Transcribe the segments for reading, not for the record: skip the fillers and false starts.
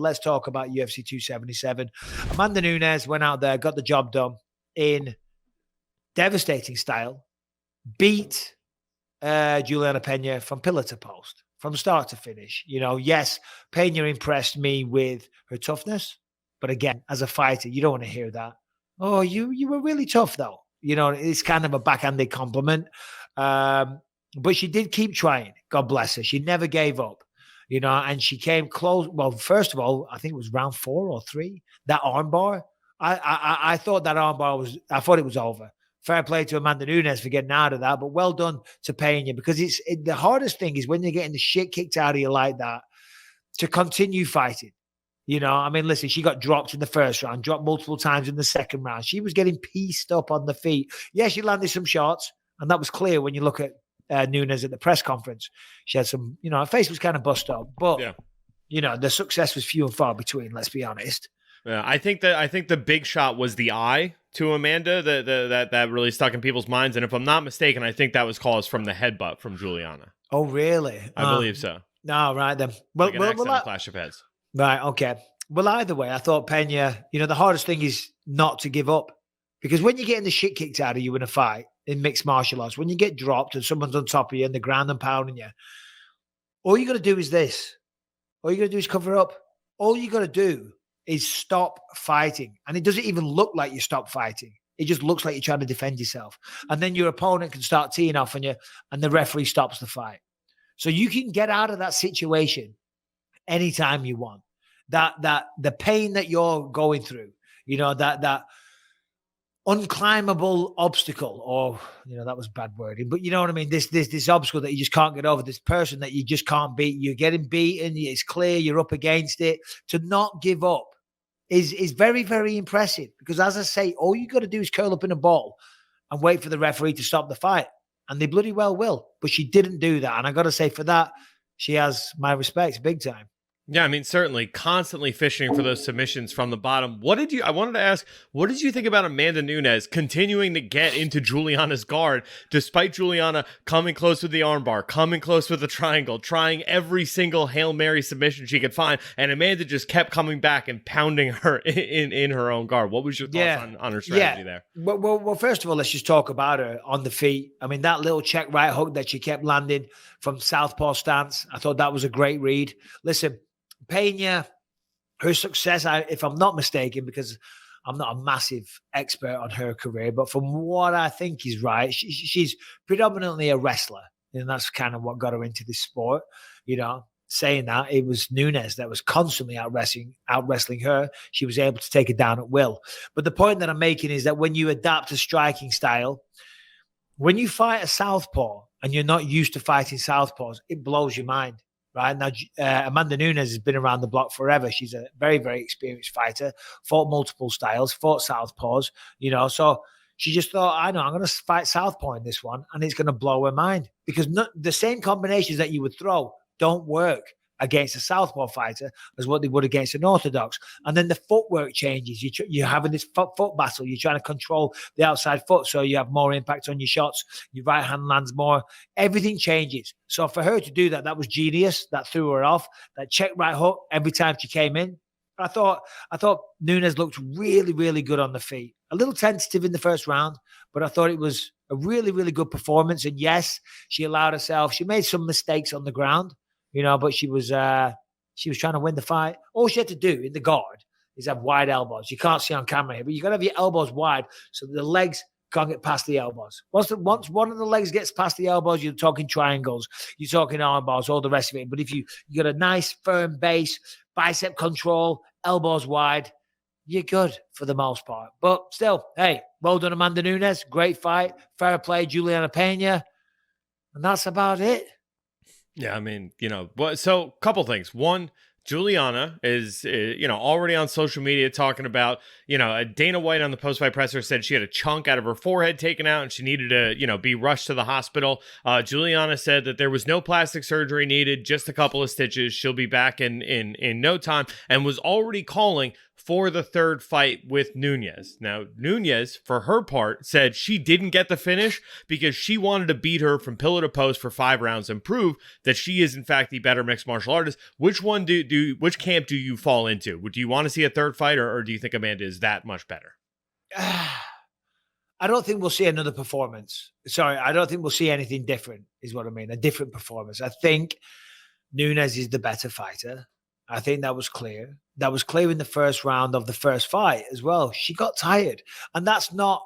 Let's talk about UFC 277. Amanda Nunes went out there, got the job done in devastating style, beat Juliana Pena from pillar to post, from start to finish. Yes, Pena impressed me with her toughness, but again, as a fighter, you don't want to hear that. Oh, you were really tough, though. It's kind of a backhanded compliment. But she did keep trying. God bless her. She never gave up. And she came close. Well, first of all, I think it was round 4 or 3. That armbar, I thought that armbar I thought it was over. Fair play to Amanda Nunes for getting out of that, but well done to Pena, because the hardest thing is when you're getting the shit kicked out of you like that, to continue fighting. Listen, she got dropped in the first round, dropped multiple times in the second round. She was getting pieced up on the feet. Yeah, she landed some shots, and that was clear when you look at Nunes at the press conference. She had some, her face was kind of bust up, but the success was few and far between, let's be honest. Yeah, I think the big shot was the eye to Amanda that really stuck in people's minds. And if I'm not mistaken, I think that was caused from the headbutt from Juliana. Oh, really? I believe so. No, right then. Well, like an accidental clash of heads. Right, okay. Well, either way, I thought Pena, the hardest thing is not to give up. Because when you're getting the shit kicked out of you in a fight, in mixed martial arts, when you get dropped and someone's on top of you and the ground and pounding you, all you got to do is this. All you got to do is cover up. All you got to do is stop fighting. And it doesn't even look like you stop fighting. It just looks like you're trying to defend yourself. And then your opponent can start teeing off on you and the referee stops the fight. So you can get out of that situation anytime you want. That the pain that you're going through, that unclimbable obstacle, or that was bad wording, but you know what I mean, this obstacle that you just can't get over, this person that you just can't beat, you're getting beaten, it's clear you're up against it. To not give up is very, very impressive, because as I say, all you got to do is curl up in a ball and wait for the referee to stop the fight, and they bloody well will. But she didn't do that, and I got to say, for that, she has my respects big time. Yeah, certainly constantly fishing for those submissions from the bottom. I wanted to ask, what did you think about Amanda Nunes continuing to get into Juliana's guard, despite Juliana coming close with the armbar, coming close with the triangle, trying every single Hail Mary submission she could find, and Amanda just kept coming back and pounding her in her own guard? What was your thoughts on her strategy there? Well, first of all, let's just talk about her on the feet. That little check right hook that she kept landing from southpaw stance, I thought that was a great read. Listen, Pena, her success, if I'm not mistaken, because I'm not a massive expert on her career, but from what I think is right, she's predominantly a wrestler, and that's kind of what got her into this sport. Saying that, it was Nunes that was constantly out wrestling her. She was able to take it down at will. But the point that I'm making is that when you adapt a striking style, when you fight a southpaw and you're not used to fighting southpaws, it blows your mind. Right now, Amanda Nunes has been around the block forever. She's a very, very experienced fighter, fought multiple styles, fought southpaws, so she just thought, I know, I'm going to fight southpaw in this one, and it's going to blow her mind, because the same combinations that you would throw don't work against a southpaw fighter as what they would against an orthodox. And then the footwork changes. You're having this foot battle. You're trying to control the outside foot, so you have more impact on your shots. Your right hand lands more. Everything changes. So for her to do that was genius. That threw her off. That check right hook every time she came in. I thought Nunes looked really, really good on the feet. A little tentative in the first round, but I thought it was a really, really good performance. And yes, she made some mistakes on the ground, but she was trying to win the fight. All she had to do in the guard is have wide elbows. You can't see on camera here, but you got to have your elbows wide so the legs can't get past the elbows. Once one of the legs gets past the elbows, you're talking triangles, you're talking arm bars, all the rest of it. But if you got a nice firm base, bicep control, elbows wide, you're good for the most part. But still, hey, well done, Amanda Nunes. Great fight. Fair play, Juliana Pena. And that's about it. Yeah, so couple things. One, Juliana is, already on social media talking about, Dana White on the post-fight presser said she had a chunk out of her forehead taken out and she needed to, be rushed to the hospital. Juliana said that there was no plastic surgery needed, just a couple of stitches. She'll be back in no time, and was already calling for the third fight with Nunes. Now, Nunes, for her part, said she didn't get the finish because she wanted to beat her from pillar to post for 5 rounds and prove that she is, in fact, the better mixed martial artist. Which one do which camp do you fall into? Do you want to see a third fight, or do you think Amanda is that much better? I don't think we'll see another performance. Sorry, I don't think we'll see anything different, is what I mean. A different performance. I think Nunes is the better fighter. I think that was clear. That was clear in the first round of the first fight as well. She got tired. And that's not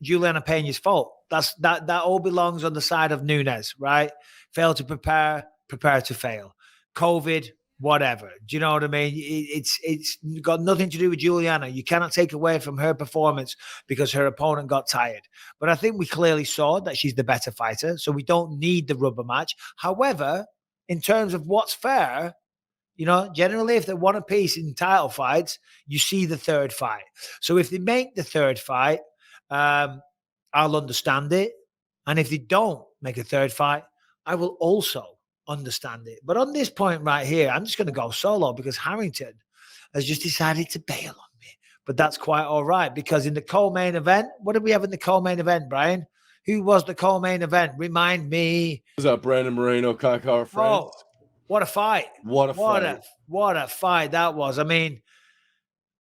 Juliana Pena's fault. That all belongs on the side of Nunes, right? Fail to prepare to fail. COVID, whatever. Do you know what I mean? It's got nothing to do with Juliana. You cannot take away from her performance because her opponent got tired. But I think we clearly saw that she's the better fighter, so we don't need the rubber match. However, in terms of what's fair, generally if they want a piece in title fights, you see the third fight. So if they make the third fight, I'll understand it. And if they don't make a third fight, I will also understand it. But on this point right here, I'm just going to go solo because Harrington has just decided to bail on me. But that's quite all right, because in the co-main event, what did we have in the co-main event, Brian? Who was the co-main event? Remind me. Was that Brandon Moreno, Kaká, France? Oh, what a fight. What a fight that was. I mean,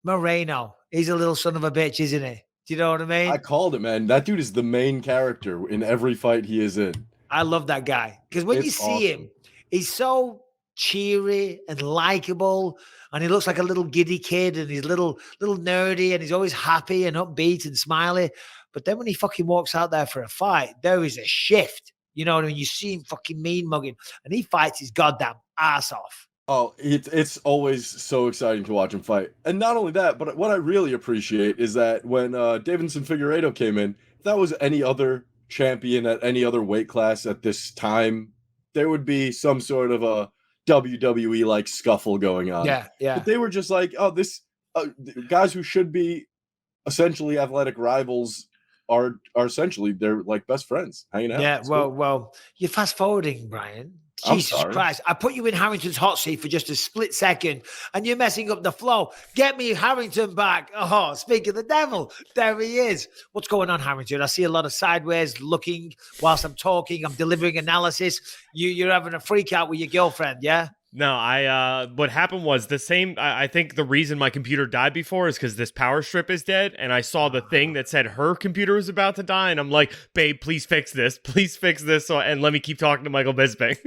Moreno, he's a little son of a bitch, isn't he? Do you know what I mean? I called it, man. That dude is the main character in every fight he is in. I love that guy. Because when you see him, he's so cheery and likable, and he looks like a little giddy kid, and he's little nerdy, and he's always happy and upbeat and smiley. But then when he fucking walks out there for a fight, there is a shift. You know what I mean? You see him fucking mean mugging, and he fights his goddamn ass off. Oh, it's always so exciting to watch him fight. And not only that, but what I really appreciate is that when Deiveson Figueiredo came in, if that was any other champion at any other weight class at this time, there would be some sort of a WWE-like scuffle going on. Yeah. But they were just like, oh, this guys who should be essentially athletic rivals are essentially, they're like best friends hanging out. Yeah, well, you're fast forwarding, Brian. Jesus Christ. I put you in Harrington's hot seat for just a split second and you're messing up the flow. Get me Harrington back. Oh, speak of the devil. There he is. What's going on, Harrington? I see a lot of sideways looking whilst I'm talking. I'm delivering analysis. You're having a freak out with your girlfriend, yeah? No, what happened was the same. I think the reason my computer died before is because this power strip is dead. And I saw the thing that said her computer was about to die. And I'm like, babe, please fix this. Please fix this. And let me keep talking to Michael Bisping.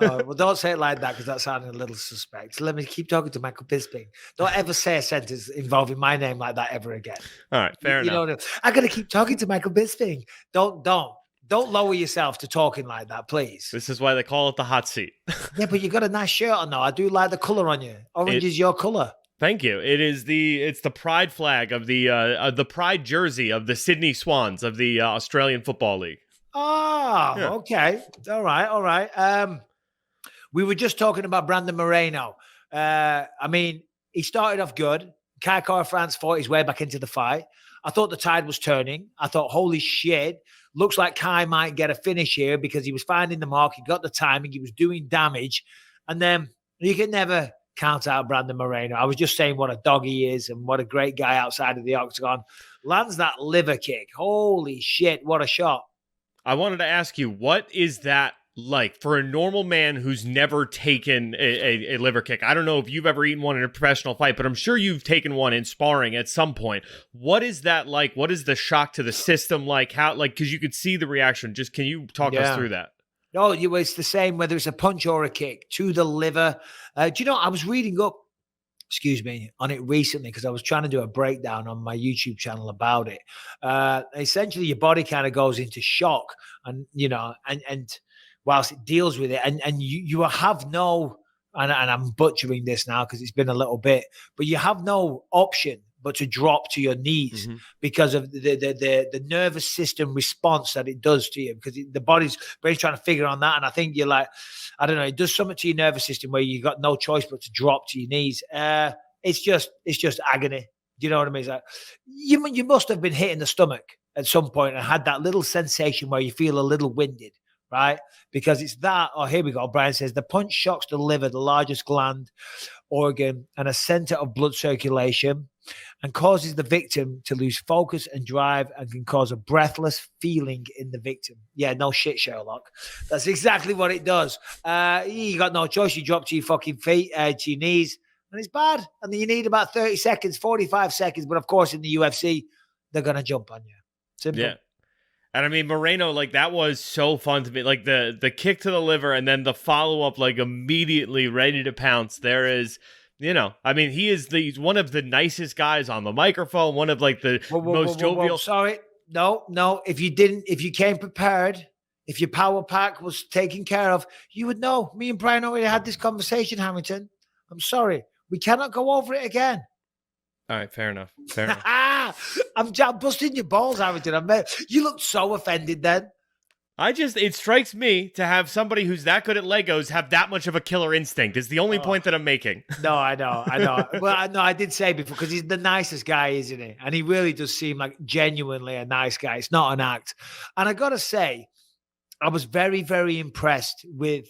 Well, don't say it like that because that sounded a little suspect. Let me keep talking to Michael Bisping. Don't ever say a sentence involving my name like that ever again. All right, fair enough. I got to keep talking to Michael Bisping. Don't lower yourself to talking like that, please. This is why they call it the hot seat. Yeah, but you got a nice shirt on, though. I do like the color on you. Orange is your color. Thank you. It's the pride flag of the pride jersey of the Sydney Swans of the Australian Football League. Oh, yeah. Okay. All right. We were just talking about Brandon Moreno. I mean, he started off good. Kaká France fought his way back into the fight. I thought the tide was turning. I thought, holy shit, looks like Kai might get a finish here because he was finding the mark. He got the timing. He was doing damage. And then you can never count out Brandon Moreno. I was just saying what a dog he is and what a great guy outside of the octagon. Lands that liver kick. Holy shit, what a shot. I wanted to ask you, what is that like for a normal man who's never taken a liver kick? I don't know if you've ever eaten one in a professional fight, but I'm sure you've taken one in sparring at some point. What is that like? What is the shock to the system like? How, like, because you could see the reaction. Just can you talk us through that? No, it's the same whether it's a punch or a kick to the liver. Do you know, I was reading up, on it recently because I was trying to do a breakdown on my YouTube channel about it. Essentially, your body kind of goes into shock and whilst it deals with it, and you have no, and I'm butchering this now because it's been a little bit, but you have no option but to drop to your knees because of the nervous system response that it does to you, because the brain's trying to figure on that. And I think you're like, I don't know, it does something to your nervous system where you got no choice but to drop to your knees. It's just agony. Do you know what I mean? It's like, you must have been hit in the stomach at some point and had that little sensation where you feel a little winded. Right? Because it's that, here we go. Brian says, the punch shocks the liver, the largest gland. organ and a center of blood circulation, and causes the victim to lose focus and drive, and can cause a breathless feeling in the victim. Yeah, no shit, Sherlock. That's exactly what it does. You got no choice. You drop to your fucking feet, to your knees, and it's bad. And then you need about 30 seconds, 45 seconds. But of course, in the UFC, they're going to jump on you. Simple. Yeah. And I mean, Moreno, like, that was so fun to me. Like, the kick to the liver and then the follow-up, like, immediately ready to pounce. There is, you know, I mean, he's one of the nicest guys on the microphone, one of, like, the most jovial. Sorry. No. If you came prepared, if your power pack was taken care of, you would know. Me and Brian already had this conversation, Harrington. I'm sorry. We cannot go over it again. All right, fair enough. I'm busting your balls, Harrington. You looked so offended then. It strikes me to have somebody who's that good at Legos have that much of a killer instinct is the only point that I'm making. No, I know. Well, I did say before, because he's the nicest guy, isn't he? And he really does seem like genuinely a nice guy. It's not an act. And I got to say, I was very, very impressed with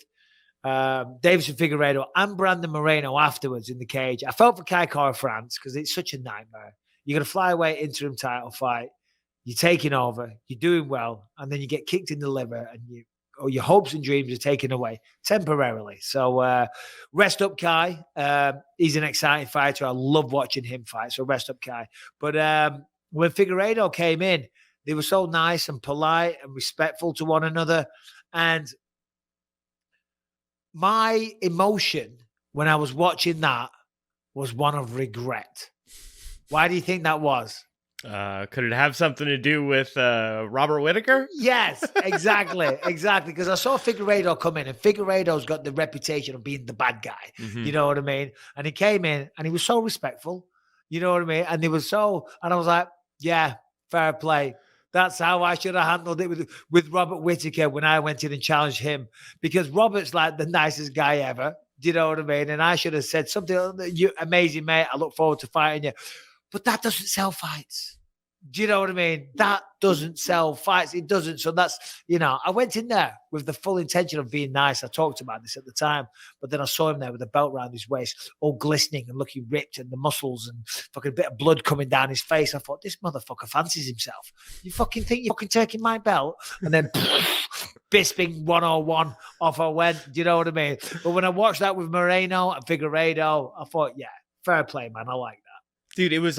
Deiveson Figueiredo and Brandon Moreno afterwards in the cage. I felt for Kai Kara-France because it's such a nightmare. You're going to fly away interim title fight. You're taking over. You're doing well. And then you get kicked in the liver and your hopes and dreams are taken away temporarily. So rest up, Kai. He's an exciting fighter. I love watching him fight. So rest up, Kai. But when Figueiredo came in, they were so nice and polite and respectful to one another. And my emotion when I was watching that was one of regret. Why do you think that was? Could it have something to do with Robert Whittaker? Yes, exactly. Because I saw Figueiredo come in, and Figueiredo's got the reputation of being the bad guy. Mm-hmm. You know what I mean? And he came in and he was so respectful. You know what I mean? And I was like, yeah, fair play. That's how I should have handled it with Robert Whittaker when I went in and challenged him, because Robert's like the nicest guy ever. Do you know what I mean? And I should have said something, you amazing, mate. I look forward to fighting you. But that doesn't sell fights. Do you know what I mean? That doesn't sell fights. It doesn't. So that's, I went in there with the full intention of being nice. I talked about this at the time, but then I saw him there with a belt around his waist, all glistening and looking ripped, and the muscles and fucking bit of blood coming down his face. I thought, this motherfucker fancies himself. You fucking think you're fucking taking my belt? And then Bisping 101 off I went. Do you know what I mean? But when I watched that with Moreno and Figueiredo, I thought, yeah, fair play, man. I like that. Dude, it was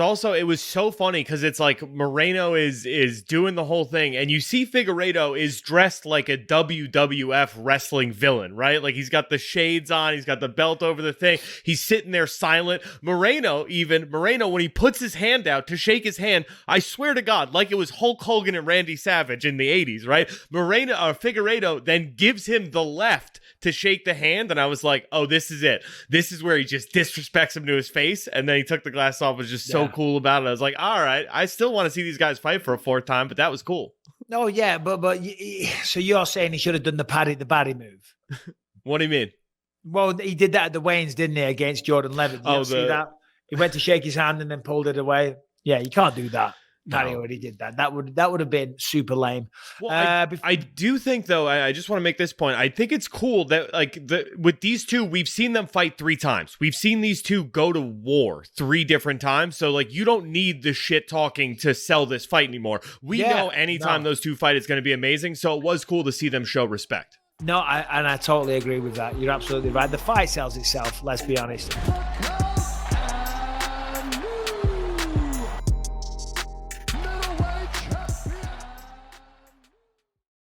so funny because it's like Moreno is doing the whole thing, and you see Figueiredo is dressed like a WWF wrestling villain, right? Like, he's got the shades on, he's got the belt over the thing, he's sitting there silent. Moreno, when he puts his hand out to shake his hand, I swear to God, like it was Hulk Hogan and Randy Savage in the 80s, right? Figueiredo then gives him the left to shake the hand, and I was like, oh, this is it. This is where he just disrespects him to his face, and then he took the glass off. Was just so cool about it. I was like, all right, I still want to see these guys fight for a fourth time, but that was cool. No, yeah, but so you're saying he should have done the Paddy move? What do you mean? Well, he did that at the Waynes, didn't he, against Jordan Levitt? Did you see that? He went to shake his hand and then pulled it away. Yeah, you can't do that. Paddy already did that. That would have been super lame. Well, I do think, though, I just want to make this point. I think it's cool that, like, with these two, we've seen them fight 3 times. We've seen these two go to war 3 different times. So, like, you don't need the shit talking to sell this fight anymore. We know anytime those two fight, it's going to be amazing. So it was cool to see them show respect. No, I totally agree with that. You're absolutely right. The fight sells itself, let's be honest.